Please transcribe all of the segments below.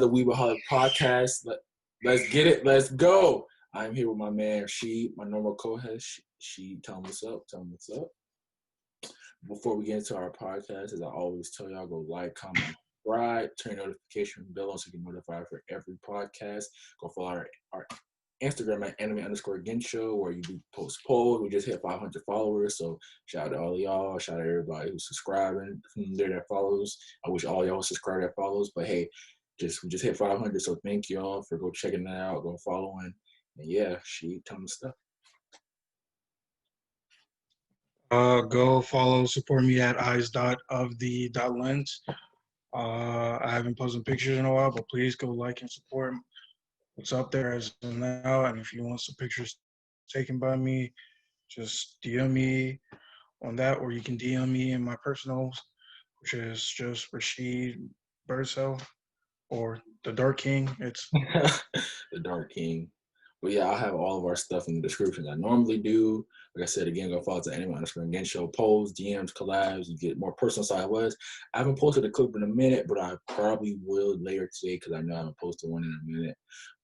another Weebaholic podcast. Let's get it. Let's go. I'm here with my man, my normal co-host. Tell him what's up. Tell him what's up. Before we get into our podcast, as I always tell y'all, go like, comment, subscribe, turn your notification bell on so you can notify for every podcast. Go follow our Instagram at anime_genshow where you do post polls. We just hit 500 followers, so shout out to all of y'all. Shout out to everybody who's subscribing from there that follows. I wish all y'all subscribe that follows, but hey, we just hit 500, so thank y'all for go checking that out, go following, and yeah, tell me stuff. Go follow, support me at eyes.of_the.lens. I haven't posted pictures in a while, but please go like and support what's up there as of now. And if you want some pictures taken by me, just DM me on that, or you can DM me in my personals, which is just Rashid Burso or the Dark King. It's the Dark King. But yeah, I'll have all of our stuff in the description. I normally do. Like I said, again, go follow to anime_genshow, polls, DMs, collabs. You get more personal side of us. I haven't posted a clip in a minute, but I probably will later today because I know I haven't posted one in a minute.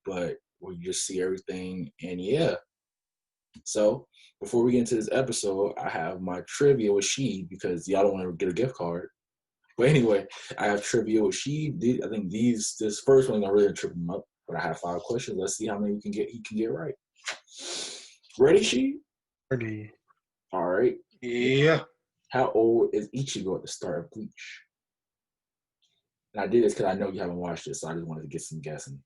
But we'll just see everything. And yeah. So before we get into this episode, I have my trivia with because y'all don't want to get a gift card. But anyway, I have trivia with I think this first one's gonna really trip him up. But I have 5 questions. Let's see how many he can get right. Ready, She? Ready. All right. Yeah. How old is Ichigo at the start of Bleach? And I did this because I know you haven't watched it, so I just wanted to get some guessing.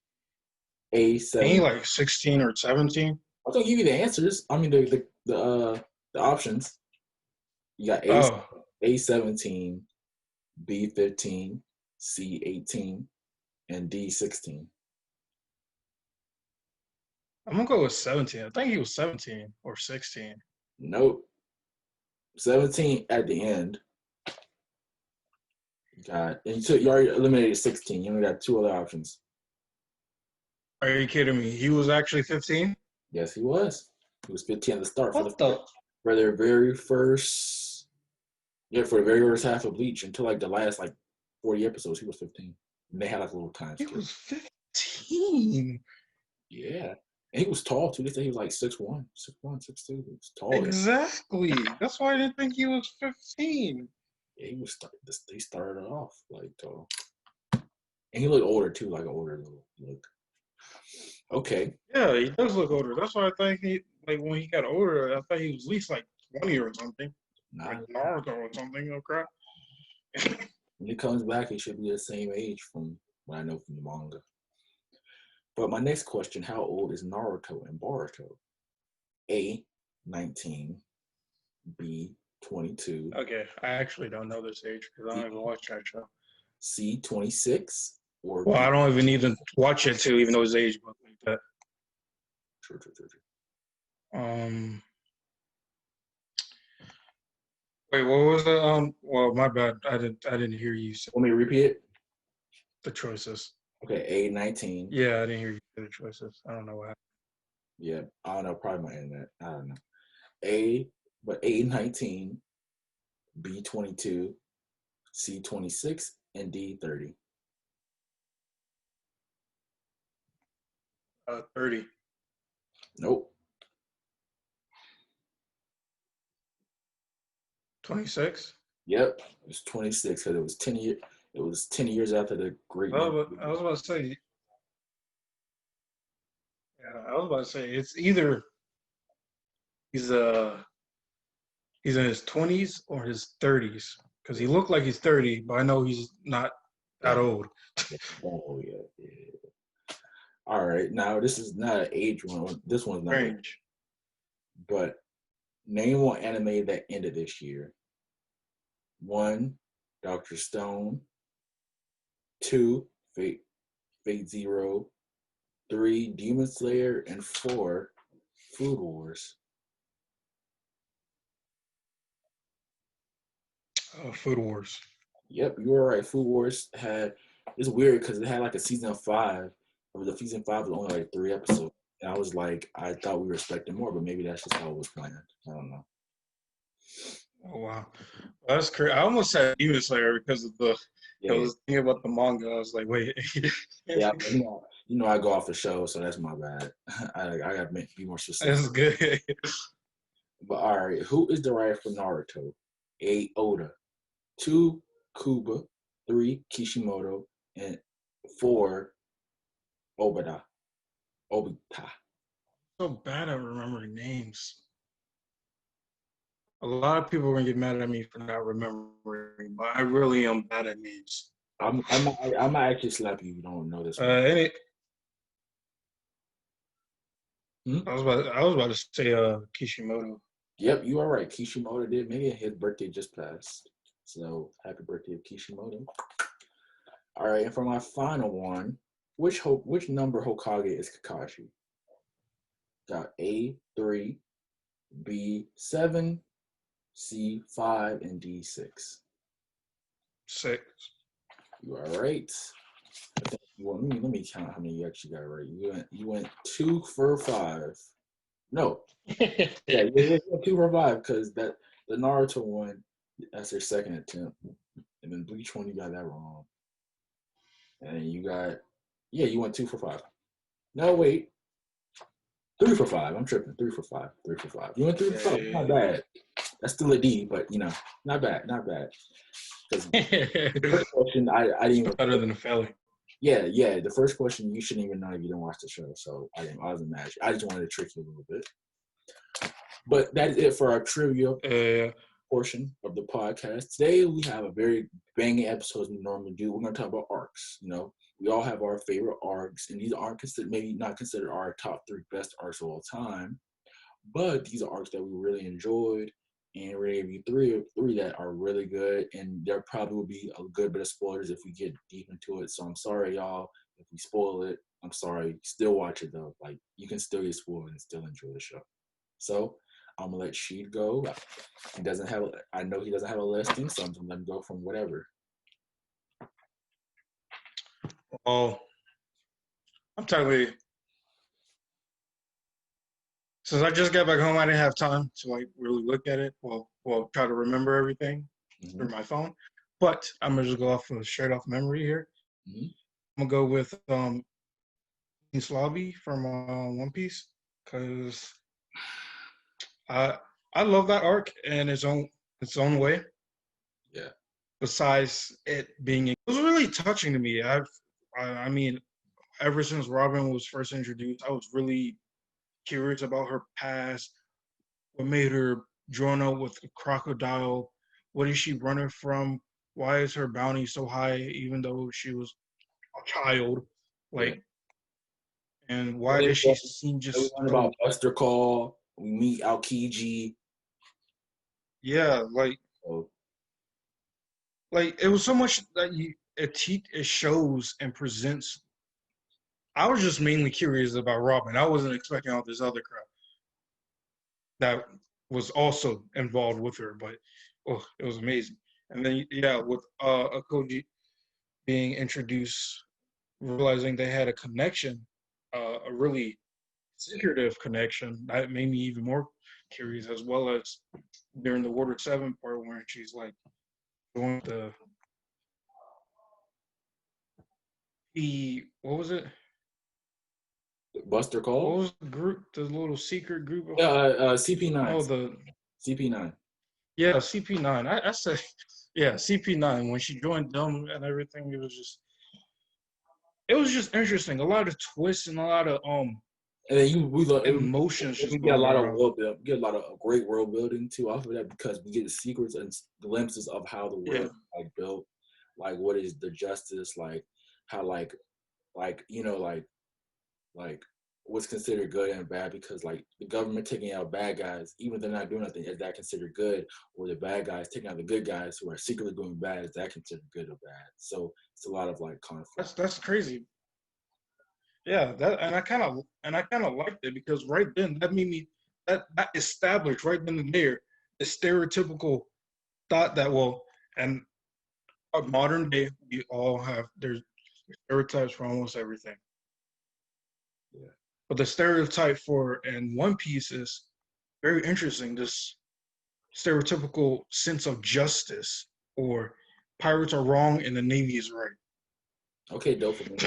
A7. Ain't like 16 or 17? I'll give you the answers. I mean the options. You got A17, B15, C18, and D16. I'm going to go with 17. I think he was 17 or 16. Nope. 17 at the end. You already eliminated 16. You only got 2 other options. Are you kidding me? He was actually 15? Yes, he was. He was 15 at the start. For the very first half of Bleach until like the last 40 episodes, he was 15. And they had a little time skip. He was 15? Yeah. And he was tall too. They say he was 6'1", 6'2". He was tall. Exactly. That's why I didn't think he was 15. Yeah, he started off tall. And he looked older too, like an older look. Okay. Yeah, he does look older. That's why I think when he got older, I thought he was at least 20 or something. Nah. Like Naruto or something. Oh crap. When he comes back, he should be the same age from what I know from the manga. But my next question, how old is Naruto and Boruto? A, 19, B, 22. Okay, I actually don't know this age because I don't even watch that show. C, 26, or well, I don't even need to watch it to even know his age, but like that. True. Wait, what was it? Well, my bad. I didn't hear you say. Want me to repeat it? The choices. Okay, A, 19. Yeah, I didn't hear you say the choices. I don't know what happened. Yeah, I don't know. Probably my internet. I don't know. A, 19, B, 22, C, 26, and D, 30. 30. Nope. 26. Yep, it was 26 because it was 10 years. It was 10 years after the Great. I was about to say. Yeah, I was about to say it's either he's in his 20s or his 30s because he looked like he's 30, but I know he's not that old. Oh yeah. All right, now this is not an age one. This one's not range. But name one anime that ended this year. 1, Dr. Stone. 2, Fate Zero. 3, Demon Slayer, and 4, Food Wars. Food Wars. Yep, you were right. Food Wars it's weird because it had a season 5. The season 5 was only 3 episodes. And I was I thought we were expecting more, but maybe that's just how it was planned. I don't know. Oh wow, that's crazy. I almost said Demon Slayer because of I Yeah, was thinking about the manga. I was like, wait. yeah. I go off the show, so that's my bad. I gotta be more specific. That's good. But all right, who is the writer for Naruto? A. Oda, 2. Kuba, 3. Kishimoto, and 4. Obata. Obita. So bad at remembering names. A lot of people are gonna get mad at me for not remembering, but I really am bad at names. I might actually slap you if you don't know this one. Any, Hmm? I was about to say Kishimoto. Yep, you are right. Kishimoto did. Maybe his birthday just passed. So happy birthday, Kishimoto. All right, and for my final one, which number Hokage is Kakashi? Got A3, B7, C5, and D6. 6. You are right. I think let me count how many you actually got right. You went 2 for 5. No, yeah, you went 2 for 5 because the Naruto one, that's their second attempt, and then Bleach one you got that wrong, and you went 2 for 5. No, wait, 3 for 5. I'm tripping. 3 for 5. 3 for 5. You went 3 for 5. Not bad. That's still a D, but not bad. Not bad. Because the first question, I didn't even. Better than a failing. Yeah. The first question you shouldn't even know if you don't watch the show. So I wasn't mad. I just wanted to trick you a little bit. But that is it for our trivia portion of the podcast. Today we have a very banging episode as we normally do. We're going to talk about arcs. We all have our favorite arcs, and these aren't maybe not considered our top 3 best arcs of all time, but these are arcs that we really enjoyed, and we're going to give you three that are really good, and there probably will be a good bit of spoilers if we get deep into it. So I'm sorry, y'all, if we spoil it. I'm sorry. Still watch it though. Like, you can still get spoiled and still enjoy the show. So I'm gonna let Sheed go. I know he doesn't have a listing, so I'm gonna let him go from whatever. Oh, I'm telling you. Since I just got back home, I didn't have time to like really look at it. Well, try to remember everything through my phone. But I'm gonna just go off of straight off memory here. Mm-hmm. I'm gonna go with Slavi from One Piece because I love that arc in its own way. Yeah. Besides it being, it was really touching to me. I mean, ever since Robin was first introduced, I was really curious about her past. What made her drawn out with a crocodile? What is she running from? Why is her bounty so high, even though she was a child? Yeah. Like, and why does she seem We just learn so? about Buster Call. We meet Aokiji. Yeah, Oh, like it was so much that it shows and presents. I was just mainly curious about Robin. I wasn't expecting all this other crap that was also involved with her, but it was amazing. And then yeah, with Akoji being introduced, realizing they had a connection, a really secretive connection, that made me even more curious. As well as during the Water 7 part where she's like going what was it? Buster What Call. was the group? The little secret group? Yeah. CP9. No, the CP9. yeah, CP9. I said, yeah, CP9. When she joined them and everything, it was just interesting. A lot of twists and a lot of And then emotions we just get a going lot of around. world build, get a lot of great world building too off of that because we get the secrets and glimpses of how the world Yeah, is like built, like what is the justice, like how like what's considered good and bad because like the government taking out bad guys, even if they're not doing nothing, is that considered good? Or the bad guys taking out the good guys who are secretly doing bad, is that considered good or bad? So it's a lot of like conflict. that's crazy. Yeah, that and I kind of liked it because right then that made me that established right then and there the stereotypical thought that and modern day we all have there's stereotypes for almost everything. Yeah. But the stereotype for in One Piece is very interesting. This stereotypical sense of justice or pirates are wrong and the Navy is right. Okay, dope for me.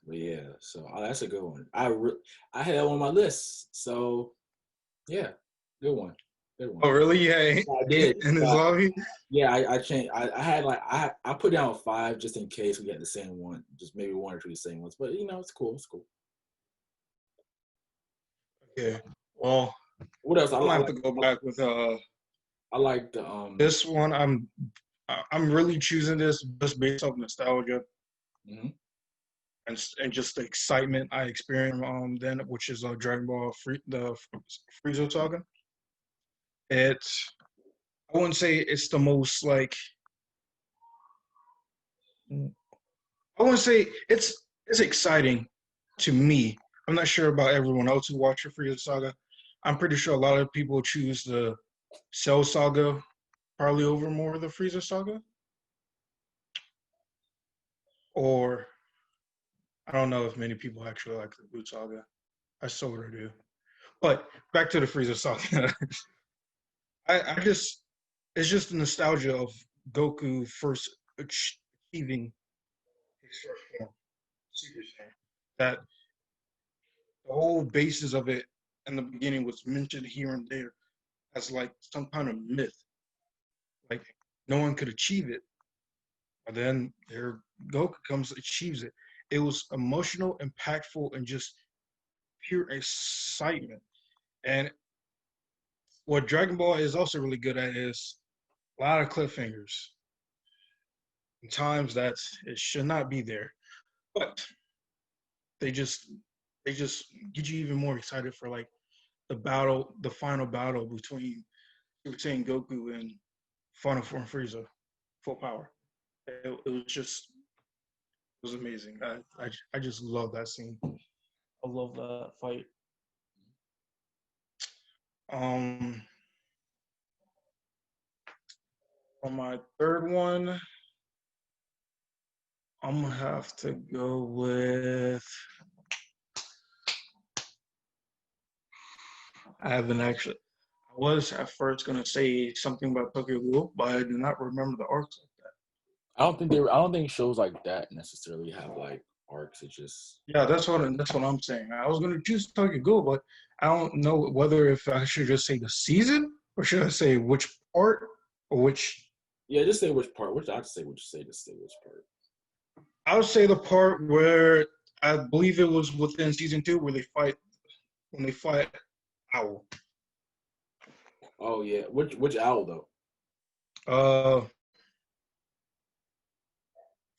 But yeah, so that's a good one. I had that on my list. So yeah, good one. Good one. Oh, really? Yeah. I did. In his lobby? Yeah, I changed. I had like I put down 5 just in case we had the same one, just maybe 1 or 2 of the same ones. But it's cool. It's cool. Yeah. Well, What else? I'm gonna have to go back with I like the this one. I'm really choosing this just based off nostalgia mhm. and just the excitement I experienced then, which is Dragon Ball the Frieza saga. It's I wouldn't say it's the most like I wouldn't say it's exciting to me. I'm not sure about everyone else who watched the Frieza saga. I'm pretty sure a lot of people choose the Cell saga probably over more of the Frieza saga. Or I don't know if many people actually like the Boot saga. I sort of do. But back to the Frieza saga. I just it's just the nostalgia of Goku first achieving his first form, Super Saiyan. That the whole basis of it in the beginning was mentioned here and there as like some kind of myth. Like no one could achieve it. But then there Goku comes, achieves it. It was emotional, impactful, and just pure excitement. And what Dragon Ball is also really good at is a lot of cliffhangers. Times that it should not be there, but they just they just get you even more excited for like the final battle between Super Saiyan Goku and Final Form Frieza, full power. It was just it was amazing. I just love that scene. I love that fight. Um, on my third one, I'm gonna have to go with. I haven't actually. I was at first gonna say something about Tokyo Ghoul, but I do not remember the arcs like that. I don't think shows like that necessarily have like arcs. It just Yeah, that's what I'm saying. I was gonna choose Tokyo Ghoul, but I don't know whether if I should just say the season or should I say which part or which. yeah, just say which part. Which I'd say which say just say which part. I would say the part where I believe it was within season 2 where they fight when they fight Owl. Oh yeah, which owl though? Uh,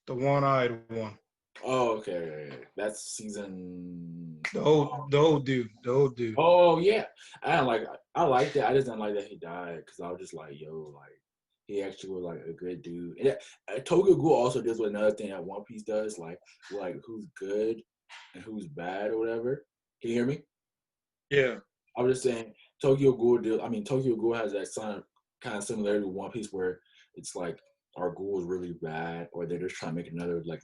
the one-eyed one. Oh okay, that's season. The old dude. The old dude. Oh yeah, I liked it. I just didn't like that he died because I was just like, yo, like he actually was like a good dude. And Tokyo Ghoul also does what another thing that One Piece does, like who's good and who's bad or whatever. Can you hear me? Yeah. I was just saying Tokyo Ghoul. Tokyo Ghoul has that kind of similarity to One Piece where it's like our ghoul is really bad, or they're just trying to make another like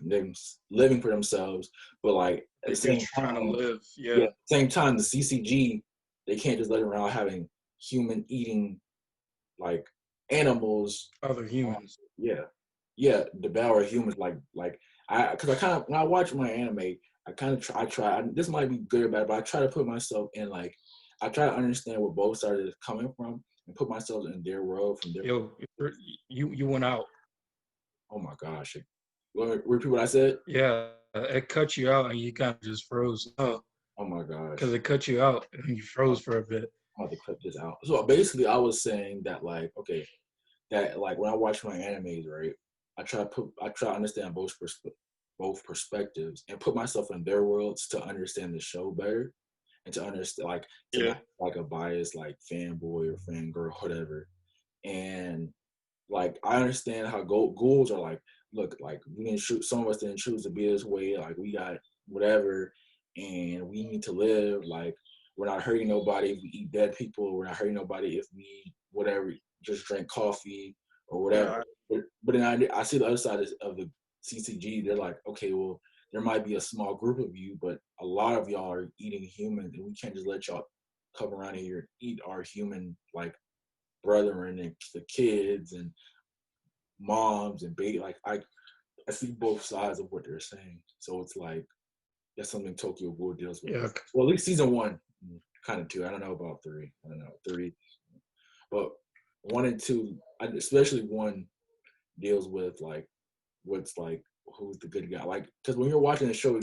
living for themselves. But like at the Like same just trying to time, live. yeah, Yeah. same time the CCG they can't just let it around having human eating like animals. Other humans. Yeah, yeah, devour humans like I because I kind of when I watch my anime, I kind of try. This might be good or bad, but I try to put myself in like I try to understand where both sides is coming from and put myself in their world from their. Yo, you went out. Oh my gosh, repeat what I said. Yeah, it cut you out and you kind of just froze. Oh, Oh my gosh, because it cut you out and you froze for a bit. I'm about to cut this out. So basically, I was saying that like okay, that like when I watch my animes, right, I try to understand both perspectives and put myself in their worlds to understand the show better and to understand like to Yeah. not like a biased like fanboy or fangirl whatever. And like I understand how ghouls are like, look, like we didn't shoot some of us didn't choose to be this way, like we got whatever and we need to live, like we're not hurting nobody if we eat dead people, we're not hurting nobody if we whatever just drink coffee or whatever. Yeah. But then I see the other side of the CCG, they're like, okay, well, there might be a small group of you, but a lot of y'all are eating humans and we can't just let y'all come around here and eat our human like brethren and the kids and moms and baby. Like I see both sides of what they're saying. So it's like that's something Tokyo Ghoul deals with. Yeah. Well, at least season 1, kind of 2. I don't know about 3. I don't know 3, but 1 and 2, especially 1, deals with like what's like who's the good guy. Like because when you're watching a show,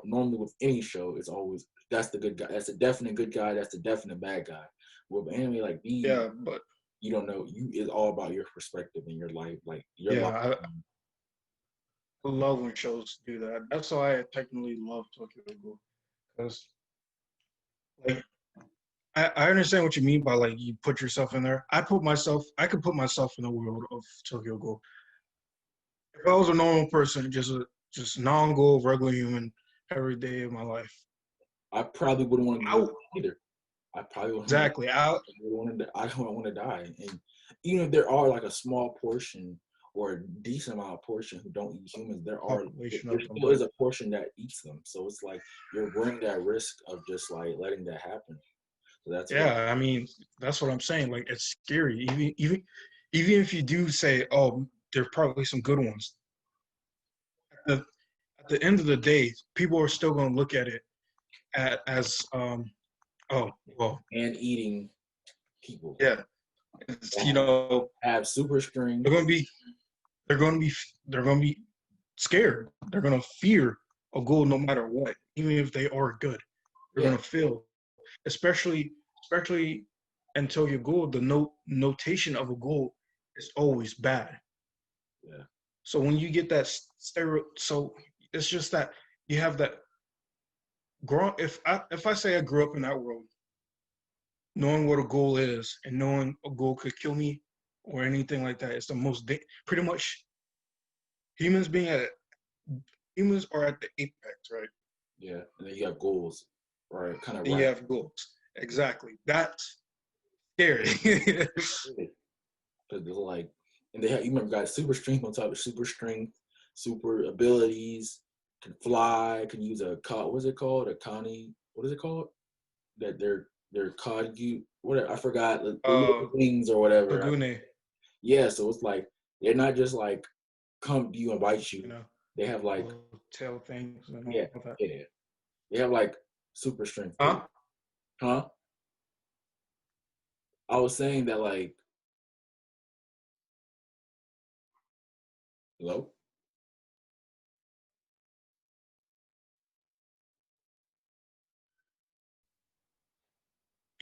normally with any show, it's always that's the good guy. That's a definite good guy. That's the definite bad guy. With anime like these, Yeah, but you don't know. It's all about your perspective and your life. Like your life. yeah, I love when shows do that. That's why I technically love Tokyo Ghoul, because like I understand what you mean by like you put yourself in there. I could put myself in the world of Tokyo Ghoul. If I was a normal person, just non-goal, regular human, every day of my life, I probably wouldn't want to I do would, it either. I probably wouldn't want exactly. I I don't want to die. And even if there are like a small portion or a decent amount of portion who don't eat humans, there population of them, still but is a portion that eats them. So it's like you're running that risk of just like letting that happen. So that's why. yeah, I mean that's what I'm saying. Like it's scary. Even if you do say, oh, there's probably some good ones. At the end of the day, people are still going to look at it as oh well, And eating people yeah, that you know have super strength. they're going to be they're going to be they're going to be scared. They're going to fear a goal no matter what, even if they are good. They're Yeah, going to feel, especially in Tokyo Ghoul, the notation of a goal is always bad. yeah, So when you get that so it's just that you have that grow. If I say I grew up in that world, knowing what a goal is and knowing a goal could kill me or anything like that, it's the most pretty much humans being at humans are at the apex, right? yeah. And then you have goals, right? Kind of Then you right. have goals. Exactly. That's scary. Because they're like, and they have you remember got super strength on top of super strength, super abilities, can fly, can use a what's it called? A Connie, what is it called? That they're cod you what I forgot the little wings or whatever. Lagune, Yeah, so it's like they're not just like come to you and bite you you. know, They have like little tail things and yeah, all that. yeah. They have like super strength too. Huh? Huh? I was saying that like hello?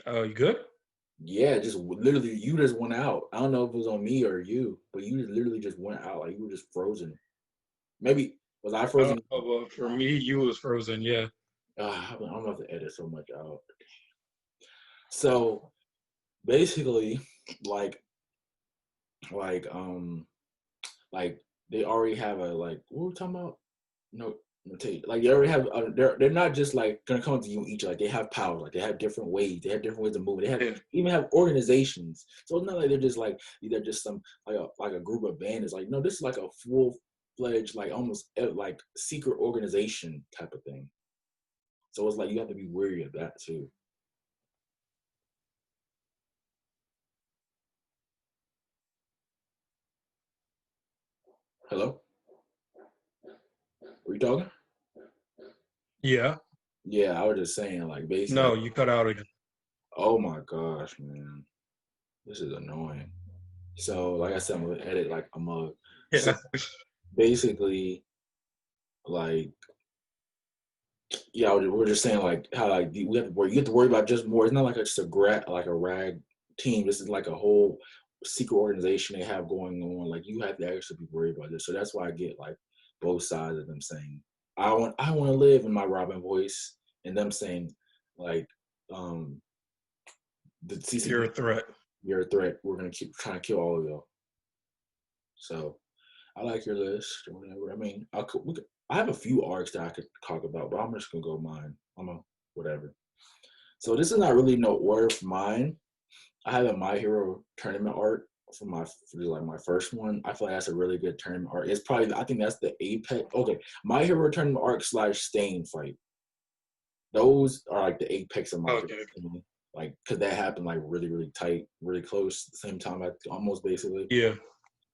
Oh, you good? Yeah, just literally, you just went out. I don't know if it was on me or you, but you just literally just went out. Like you were just frozen. Maybe was I frozen? Well, for me, you was frozen. Yeah. I'm gonna have to edit so much out. So basically, like, like, um, like they already have a like. What were we talking about? No, no, tell you. Like they already have. They're not just like gonna come to you and eat you. Like they have power. Like they have different ways. They have different ways of moving. They have Yeah. even have organizations. So it's not like they're just like they're just some like a group of bandits. Like no, this is like a full fledged like almost like secret organization type of thing. So it's like you have to be wary of that too. Hello, were you talking? Yeah. Yeah, I was just saying like basically. No, you cut out again. Oh my gosh, man, this is annoying. So like I said, I'm gonna edit like a mug. So Yeah. basically, like yeah, we're just saying like how like we have to worry. You have to worry about just more. It's not like just like a rag team. This is like a whole secret organization they have going on. Like you have to actually be worried about this. So that's why I get like both sides of them saying I want to live in my Robin voice, and them saying like um the You're CCP, a threat. you're a threat. We're gonna keep trying to kill all of y'all. So I like your list or whatever. I mean, I have a few arcs that I could talk about, but I'm just gonna go mine. I'm a whatever. So this is not really no order for mine. I have a My Hero tournament art for like my first one. I feel like that's a really good tournament art. It's probably I think that's the apex. Okay, My Hero tournament art / Stain fight. Those are like the apex of my favorite Okay. opinion. like because that happened like really really tight, really close at the same time, almost basically. Yeah,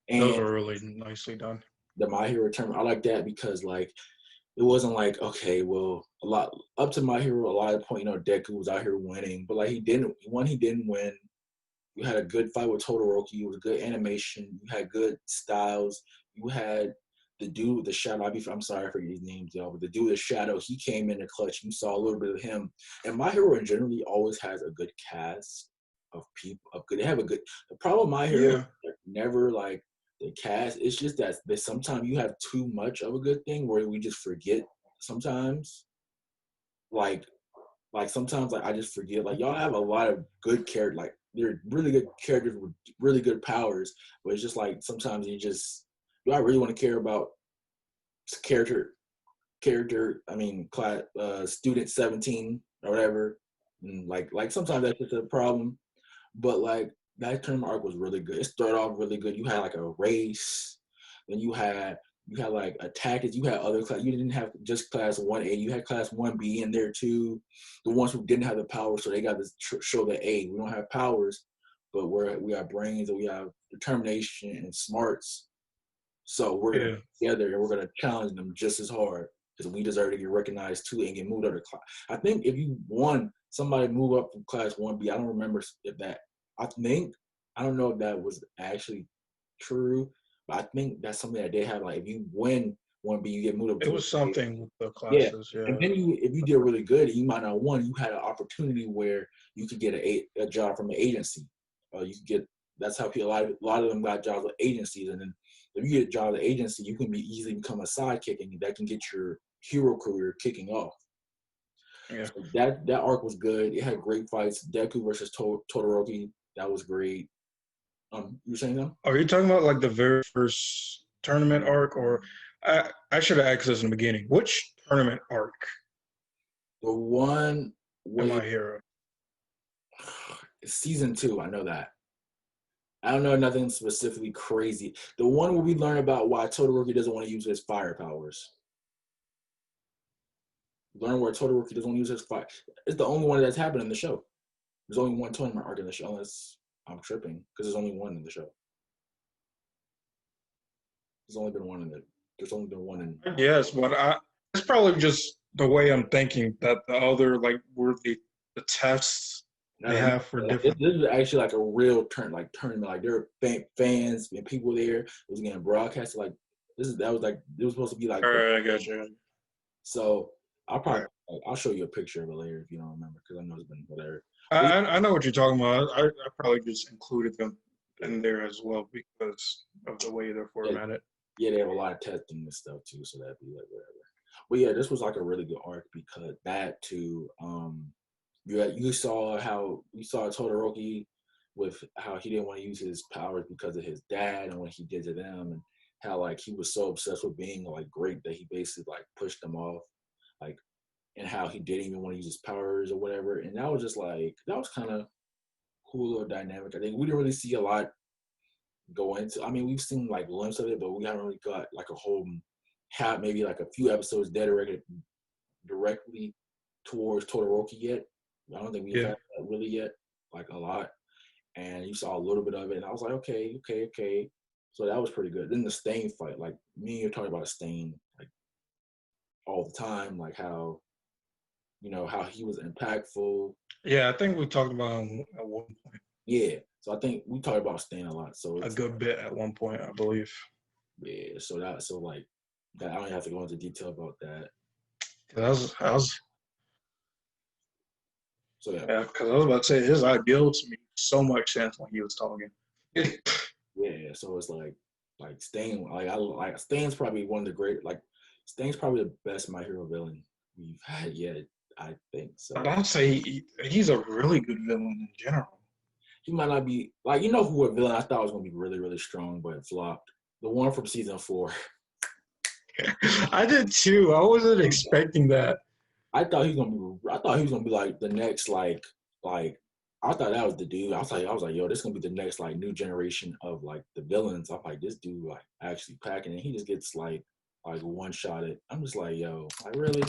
those And were really nicely done. the My Hero term, I like that because like it wasn't like okay, well a lot up to My Hero, a lot of point, Deku was out here winning, but like he didn't win. You had a good fight with Todoroki. It was good animation. You had good styles. You had the dude with the shadow. I'm sorry, I forget his names, y'all. But the dude with the shadow, he came in the clutch. You saw a little bit of him. And My Hero in generally always has a good cast of people. Of good. They have a good. The problem with My Hero, Yeah, never like the cast. It's just that sometimes you have too much of a good thing where we just forget. Sometimes, like sometimes like I just forget like y'all have a lot of good characters, like they're really good characters with really good powers, but it's just like sometimes you just do I really want to care about character I mean class student 17 or whatever, and like sometimes that's just a problem. But like that tournament arc was really good. It started off really good. You had like a race, then you had like attackers. You had other class. You didn't have just class 1A. You had class 1B in there too. The ones who didn't have the power, so they got to show that we don't have powers, but we have brains and we have determination and smarts. So we're gonna yeah. be together and we're gonna challenge them just as hard because we deserve to get recognized too and get moved up to class. I think if you won, somebody move up from class 1B. I don't remember if that. I don't know if that was actually true, but I think that's something that they have. Like if you win 1B, you get moved up It to was something with the yeah. classes. And Yeah, then if you did really good, you might not won. You had an opportunity where you could get a job from an agency. You could get that's how people, a lot of them got jobs with agencies, and then if you get a job at an agency, you can be easily become a sidekick, and that can get your hero career kicking off. yeah. So that arc was good. It had great fights. Deku versus Todoroki, that was great. You were saying that? Are you talking about like the very first tournament arc, or I should have asked this in the beginning? Which tournament arc The one am with I here? season 2, I know that. I don't know nothing specifically crazy. The one where we learn about why Todoroki doesn't want to use his fire powers. Learn where Todoroki doesn't want to use his fire. It's the only one that's happened in the show. There's only one tournament arc in the show, unless I'm tripping, because there's only one in the show. There's only been one in the. There's only been one in. Yes, but it's probably just the way I'm thinking that the other like were the tests No, they no, have for this different. is actually like a real tournament. Like there are fans and people there. It was getting broadcasted. Like that was like it was supposed to be like. All right, I got you. So All right. I'll show you a picture of it later if you don't remember because I know it's been whatever. I, But I I know what you're talking about. I probably just included them yeah, in there as well because of the way they're yeah, formatted. yeah, they have a lot of testing and stuff too, so that'd be like whatever. But yeah, this was like a really good arc because that too. You saw how you saw Todoroki with how he didn't want to use his powers because of his dad and what he did to them, and how like he was so obsessed with being like great that he basically like pushed them off, like, and how he didn't even want to use his powers or whatever. And that was just like that was kind of cool little dynamic. I think we didn't really see a lot go into. I mean, we've seen like glimpses of it, but we haven't really got like a whole have maybe like a few episodes dedicated directly towards Todoroki yet. I don't think we've Yeah. had that really yet, like a lot. And you saw a little bit of it, and I was like, okay. So that was pretty good. Then the Stain fight, like me and you talking about Stain like all the time, like how how he was impactful. Yeah, I think we talked about him at one point, Yeah. So I think we talk about Stain a lot. So a it's good bit at one point, I believe. yeah. So like that I don't have to go into detail about that. That was So yeah. yeah, because I was about to say his ideals made so much sense when he was talking. Yeah, so it's like Stain, like I like Stain's probably one of the great like Stain's probably the best My Hero villain we've had yet. I think so. I'd say he's a really good villain in general. He might not be like who a villain I thought was gonna be really really strong, but it flopped. The one from season 4. I did too. I wasn't expecting that. I thought he was gonna be like the next like I thought that was the dude. I was like, yo, this is gonna be the next like new generation of like the villains. I'm like, this dude like actually packing, and he just gets like one shot at. I'm just like, yo, like really,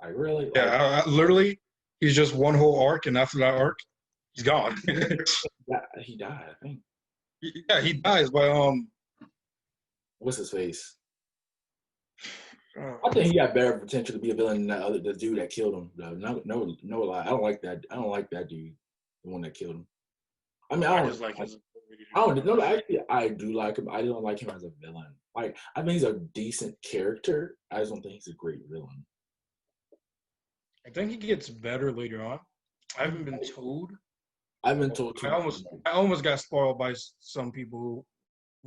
like Yeah, literally, he's just one whole arc, and after that arc, he's gone. Yeah, he died, I think. Yeah, he dies, but What's his face? uh, I think he got better potential to be a villain than the dude that killed him. Though. No lie. I don't like that. I don't like that dude, the one that killed him. I mean, I just like his. I don't know. Actually, I do like him. I don't like him as a villain. Like, I think he's a decent character. I just don't think he's a great villain. I think he gets better later on. I haven't been told. I've been told too. I almost got spoiled by some people who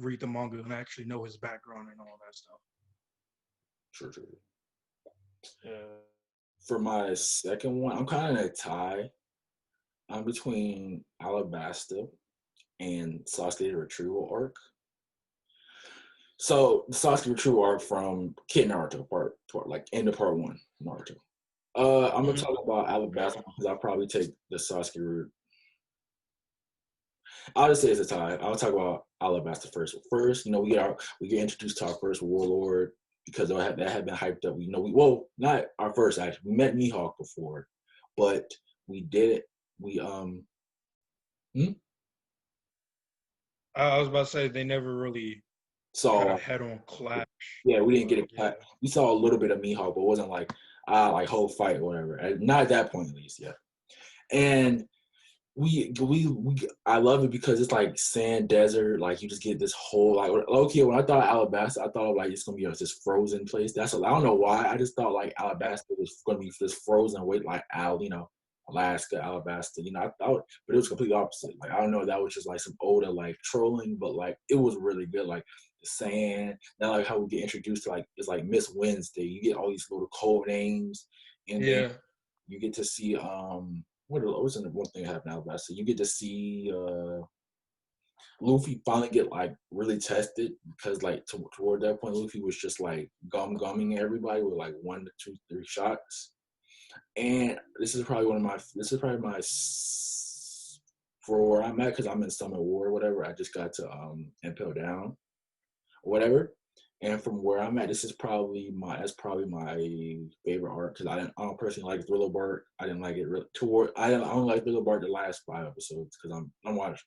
read the manga and actually know his background and all that stuff. Sure. Yeah. For my second one, I'm kind of in a tie. I'm between Alabasta and Sasuke the Retrieval arc. So the Sasuke Retrieval arc from Kid Naruto part like end of part 1 Naruto. I'm gonna talk about Alabasta because I'll probably take the Sasuke route. I'll just say it's a tie. I'll talk about Alabasta first. First, we get introduced to our first warlord because that had been hyped up. Well, not our first actually. We met Mihawk before, but we did it. We I was about to say they never really had a head-on clash. Yeah, we didn't get a clash. We saw a little bit of Mihawk, but it wasn't like whole fight or whatever. Not at that point, at least. Yeah, and we I love it because it's like sand desert. Like you just get this whole like okay. When I thought Alabasta, I thought like it's gonna be this frozen place. I don't know why. I just thought like Alabasta was gonna be this frozen way like Alaska, Alabasta. I thought, but it was completely opposite. Like I don't know, that was just like some older like trolling, but like it was really good. Like the sand. Now like how we get introduced to like it's like Miss Wednesday. You get all these little code names, and then you get to see what's the one thing that happened in Alabasta? You get to see Luffy finally get like really tested because like toward that point Luffy was just like gumming everybody with like 1 to 2, 3 shots. And this is probably my for where I'm at because I'm in Summit War or whatever. I just got to Impel Down or whatever. And from where I'm at, that's probably my favorite arc because I don't personally like Thriller Bark. I didn't like it I don't like Thriller Bark the last 5 episodes because I'm watching.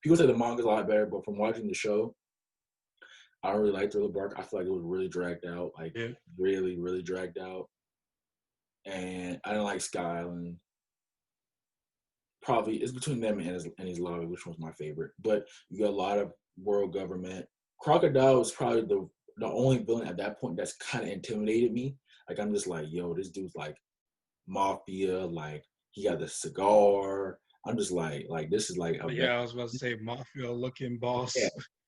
People say the manga's a lot better, but from watching the show, I don't really like Thriller Bark. I feel like it was really dragged out, really, really dragged out. And I didn't like Sky Island. Probably it's between them and his lobby, which was my favorite. But you got a lot of world government. Crocodile was probably the only villain at that point that's kind of intimidated me. Like I'm just like, yo, this dude's like mafia. Like he got the cigar. I'm just like this is like I was about to say mafia looking boss.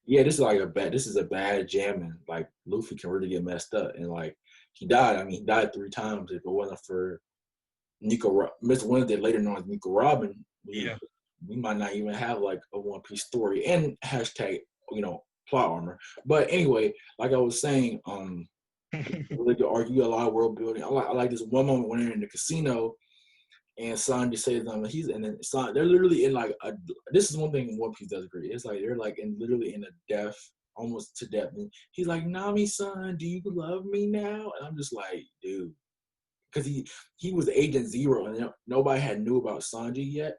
Yeah, this is a bad jamming. Like Luffy can really get messed up, and like he died. I mean, he died 3 times. If it wasn't for Mr. Wednesday, later known as Nico Robin, we might not even have like a One Piece story and hashtag plot armor. But anyway, like I was saying, really good arc. You got a lot of world building. I like this one moment when they're in the casino and Sanji says them. They're literally in like this is one thing One Piece does great. It's like they're like literally in a death, almost to death. And he's like, Nami-san, do you love me now? And I'm just like, dude. Because he was Agent Zero and nobody had knew about Sanji yet.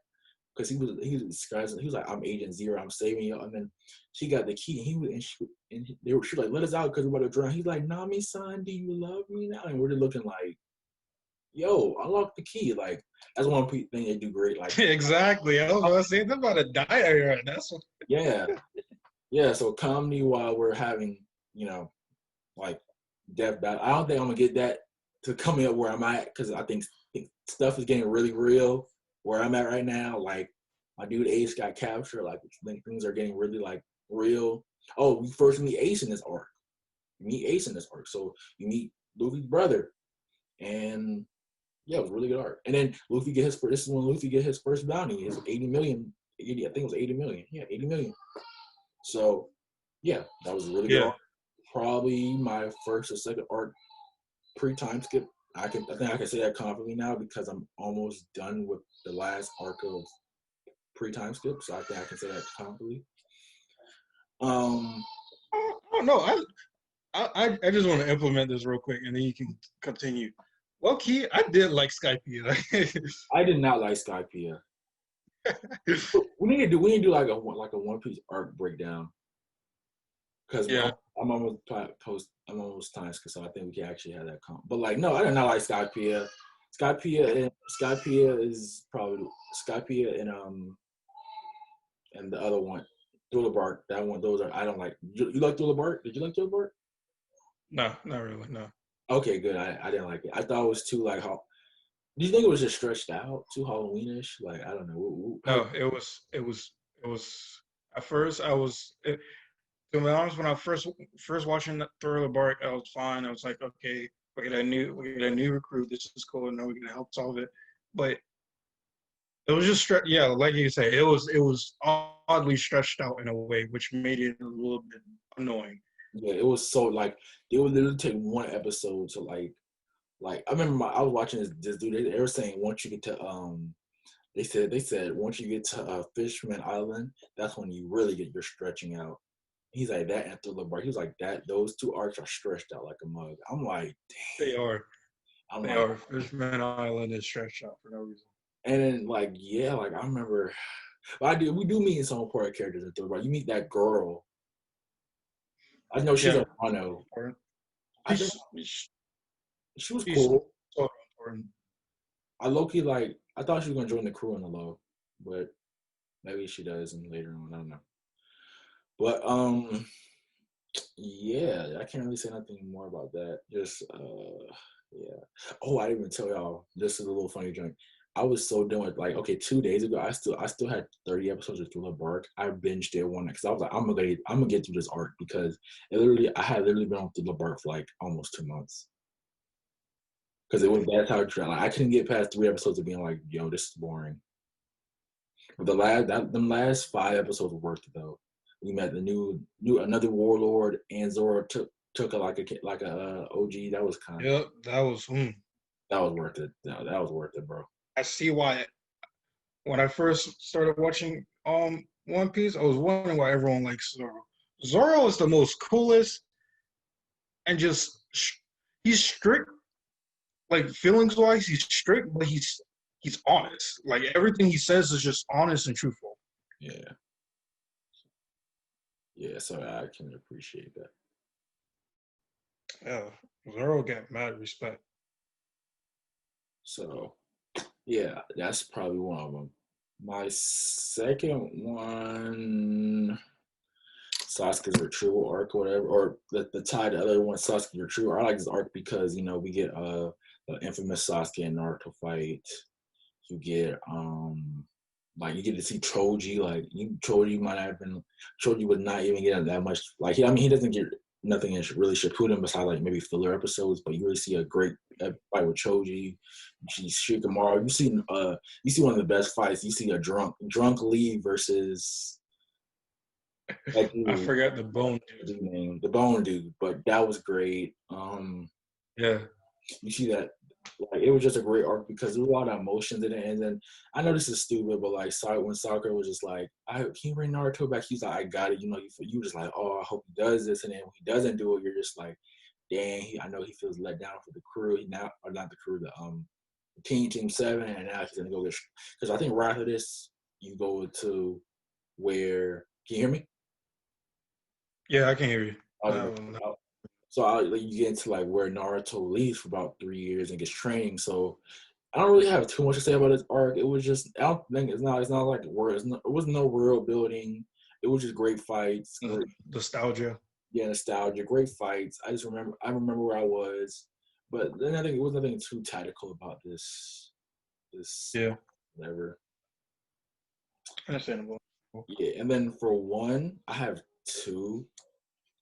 Because he was disguising. He was like, I'm Agent Zero. I'm saving you. And then she got the key. And she was like, let us out because we're about to drown. He's like, Nami-san, do you love me now? And we're just looking like, yo, unlock the key. Like that's one thing they do great. Like exactly. I was about to say they're about to die here. That's what. Yeah. So comedy while we're having like death battle. I don't think I'm gonna get that to come up where I'm at because I think stuff is getting really real where I'm at right now. Like my dude Ace got captured. Like things are getting really like real. Oh, we first meet Ace in this arc. So you meet Luffy's brother, and yeah, it was really good arc. And then Luffy get his first. This is when Luffy get his first bounty. His 80 million. I think it was 80 million. Yeah, 80 million. So yeah, that was really good arc. Probably my first or second arc pre-time skip. I think I can say that confidently now because I'm almost done with the last arc of pre-time skip. So I think I can say that confidently. No, I just want to implement this real quick, and then you can continue. Well, key, I did like Skypiea. I did not like Skypiea. We need to do like a One Piece arc breakdown because Yeah. I'm almost time so I think we can actually have that come. But like no, I did not like Skypiea. Skypiea is probably Skypiea and the other one Thriller Bark. That one, those are I don't like. You like Thriller Bark? Did you like Thriller Bark? No, not really. No. Okay, good. I didn't like it. I thought it was too like how. Do you think it was just stretched out, too Halloweenish? Like I don't know. No, it was. At first, to be honest, when I first watching Thriller Bark, I was fine. I was like, okay, we get a new recruit. This is cool, and now we're gonna help solve it. But it was just yeah, like you say, it was oddly stretched out in a way, which made it a little bit annoying. Yeah, it was so like they would literally take one episode to like I remember I was watching this dude. They were saying once you get to they said once you get to Fishman Island, that's when you really get your stretching out. He's like that and Thriller Bark. He was like that. Those two arcs are stretched out like a mug. I'm like, damn. They are. I'm They like, are. Fishman Island is stretched out for no reason. and then like yeah, like I remember. But we do meet some important characters in Thriller Bark. You meet that girl. I know she's Yeah. a Wano. I think she was She's cool. so important. I low-key like I thought she was gonna join the crew in the low, but maybe she does and later on. I don't know. But yeah, I can't really say nothing more about that. Just yeah. Oh, I didn't even tell y'all. This is a little funny joint. I was so done with like okay, 2 days ago, I still had 30 episodes of Thriller Bark. I binged it one because I was like, I'm gonna get through this arc because I had literally been on Thriller Bark for like almost 2 months. Because that's how it like I couldn't get past 3 episodes of being like, yo, this is boring. But them last 5 episodes were worth it though. We met the new another warlord, and Zoro took a OG. That was kind of Yep, that was. that was worth it. No, that was worth it, bro. I see why. When I first started watching One Piece, I was wondering why everyone likes Zoro. Zoro is the most coolest, and just he's strict. Like feelings wise, he's strict, but he's honest. Like everything he says is just honest and truthful. Yeah, yeah. So I can appreciate that. Yeah, Zoro got mad respect. So yeah, that's probably one of them. My second one, Sasuke's retrieval arc, or whatever, or the tie the other one, Sasuke's retrieval. I like this arc because we get the infamous Sasuke and Naruto fight. You get like you get to see Choji. Like Choji might have been Choji would not even get that much. Like he doesn't get nothing in really Shippuden besides like maybe filler episodes. But you really see a great fight with Choji. You see Shikamaru. You see one of the best fights. You see a drunk Lee versus that I dude, forgot the bone dude. name, the Bone Dude. But that was great. Yeah. You see that like it was just a great arc because there was a lot of emotions in it. And then I know this is stupid, but like when Sakura was just like, can you bring Naruto back? He's like, I got it. You just like, oh, I hope he does this. And then when he doesn't do it, you're just like, dang, I know he feels let down for the crew. Or not the crew, the Team 7, and now he's gonna go get because I think right after this you go to where can you hear me? Yeah, I can hear you. So you get into like where Naruto leaves for about 3 years and gets training. So I don't really have too much to say about this arc. It was just I don't think it's not like it was no world building. It was just great fights, great nostalgia. Yeah, nostalgia, great fights. I remember where I was, but then I think it was nothing too tactical about this yeah, whatever. Understandable. Yeah, and then for one, I have two.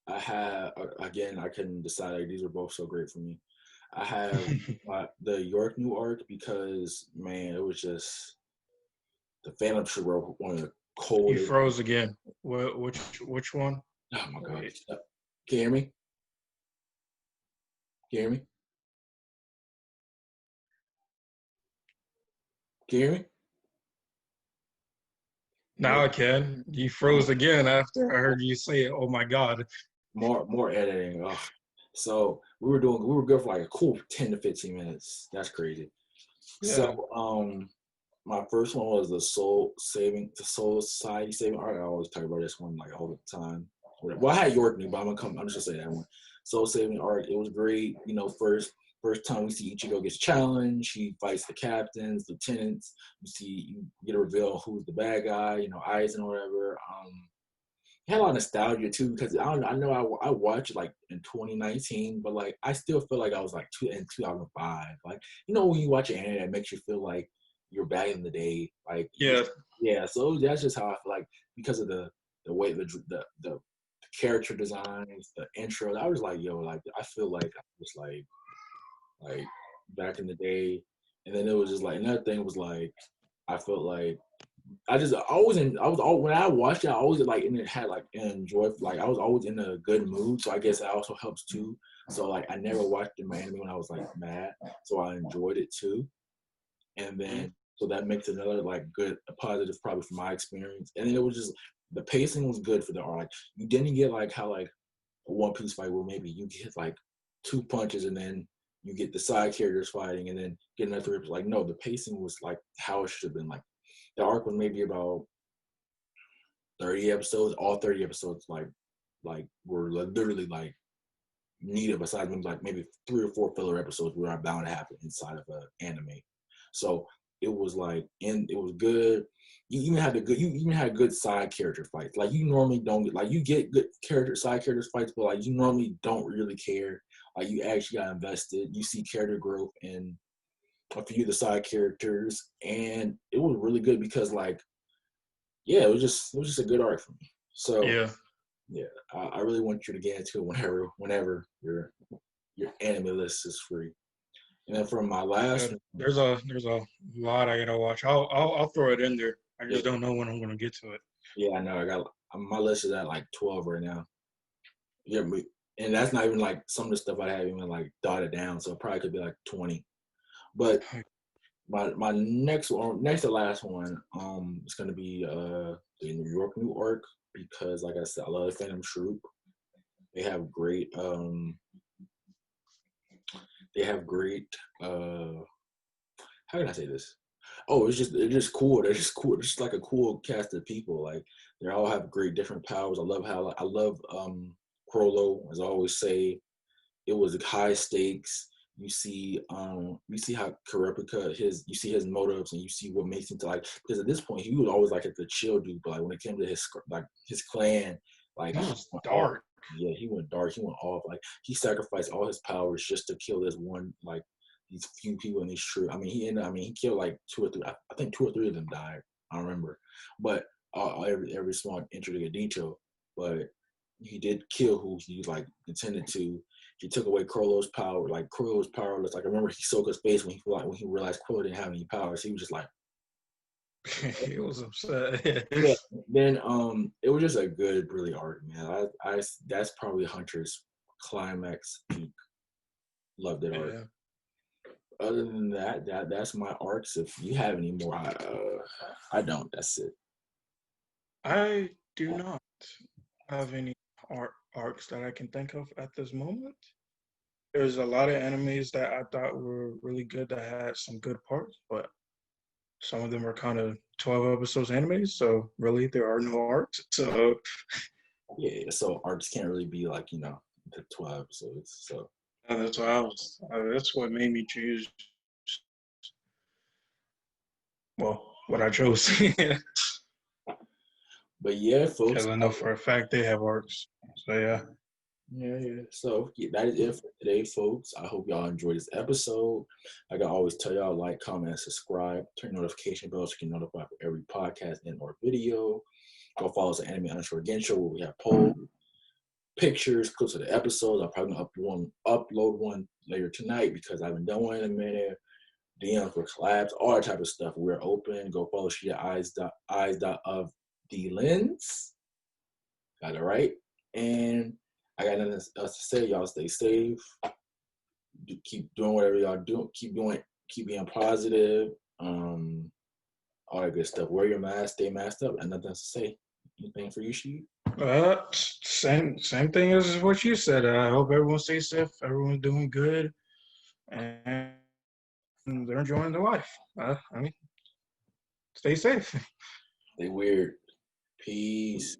I have again, I couldn't decide. Like, these are both so great for me. I have the York New arc because man, it was just the Phantom Shiro, one of the coldest. You froze again. Which one? Oh my god! Can you hear me? Can you hear me? Can you hear me? Now I can. You froze again after I heard you say it. Oh my god. More editing. Ugh. So we were good for like a cool 10 to 15 minutes. That's crazy. So Yeah. my first one was the Soul Society Saving Art. I always talk about this one like all the time. Well, I had York but I'm just gonna say that one. Soul Saving Art. It was great. You know, first time we see Ichigo gets challenged. He fights the captains, lieutenants. You get a reveal who's the bad guy. You know, Aizen or whatever. It had a lot of nostalgia too because I know I watched it like in 2019, but like I still feel like I was like in 2005. Like you know when you watch an anime that makes you feel like you're back in the day. Like Yeah. yeah, so that's just how I feel like because of the way the character designs, the intro. I was like yo, like I feel like I was like back in the day, and then it was just like another thing was like I felt like I was all when I watched it, I always like and it had like enjoy like I was always in a good mood. So I guess that also helps too. So like I never watched my anime when I was like mad. So I enjoyed it too. And then so that makes another like good a positive probably from my experience. And then it was just the pacing was good for the art. Like you didn't get like how like a One Piece fight where maybe you get like two punches and then you get the side characters fighting and then get another three. Like no, the pacing was like how it should have been. Like the arc was maybe about 30 episodes. All 30 episodes like were literally like needed besides maybe 3 or 4 filler episodes were bound to happen inside of an anime. So it was like and it was good. You even had good side character fights. Like you normally don't get like you get good side characters fights, but like you normally don't really care. Like you actually got invested. You see character growth in a few of the side characters, and it was really good because like yeah, it was just a good arc for me. So Yeah. yeah, I really want you to get into it whenever your anime list is free. And then for my last Yeah. one, There's a lot I gotta watch. I'll throw it in there. I yeah, just don't know when I'm gonna get to it. yeah, I know I got my list is at like 12 right now. Yeah, and that's not even like some of the stuff I have even like dotted down, so it probably could be like 20. But my next to last one, is gonna be the New York New Arc because like I said, I love the Phantom Troop. They have great they have great how can I say this? Oh, they're just cool. They're just cool. They're just like a cool cast of people. Like they all have great different powers. I love Crollo, as I always say. It was high stakes. You see how Kurapika you see his motives and you see what makes him to like because at this point he was always like the chill dude, but like when it came to his clan, like It he was went off. dark. Yeah, he went dark. He went off. Like he sacrificed all his powers just to kill this one like these few people in these troops. I mean he killed like two or three. I think two or three of them died. I don't remember, but every small intricate detail. But he did kill who he like intended to. He took away Crollo's power. Like Crollo's powerless. Like I remember he soaked his face when he realized Crollo didn't have any powers. He was just like, He was upset. yeah. Then it was just a good, really arc, man. I that's probably Hunter's climax peak. Loved that arc. Yeah. Other than that's my arcs. If you have any more, I don't. That's it. I do not have any arcs that I can think of at this moment. There's a lot of animes that I thought were really good that had some good parts, but some of them are kind of 12 episodes animes, so really there are no arcs. So Yeah. So arcs can't really be like the 12 episodes. So that's why that's what made me choose, well, what I chose. but yeah, Because folks. I know for a fact they have arcs. So yeah. Yeah, yeah. So yeah, that is it for today, folks. I hope y'all enjoyed this episode. Like I always tell y'all, like, comment, and subscribe. Turn notification bells so you can notify for every podcast and or video. Go follow us at Anime_Gensho where we have polls, pictures, clips of the episodes. I'm probably gonna upload one later tonight because I haven't done one in a minute. DM for collabs, all that type of stuff. We're open. Go follow she at eyes of the lens. Got it right. And I got nothing else to say. Y'all stay safe. Keep doing whatever y'all do. Keep doing. Keep being positive. All that good stuff. Wear your mask. Stay masked up. And nothing else to say. Anything for you, She? Same thing as what you said. I hope everyone stays safe. Everyone's doing good, and they're enjoying their life. I mean, stay safe. They weird. Peace.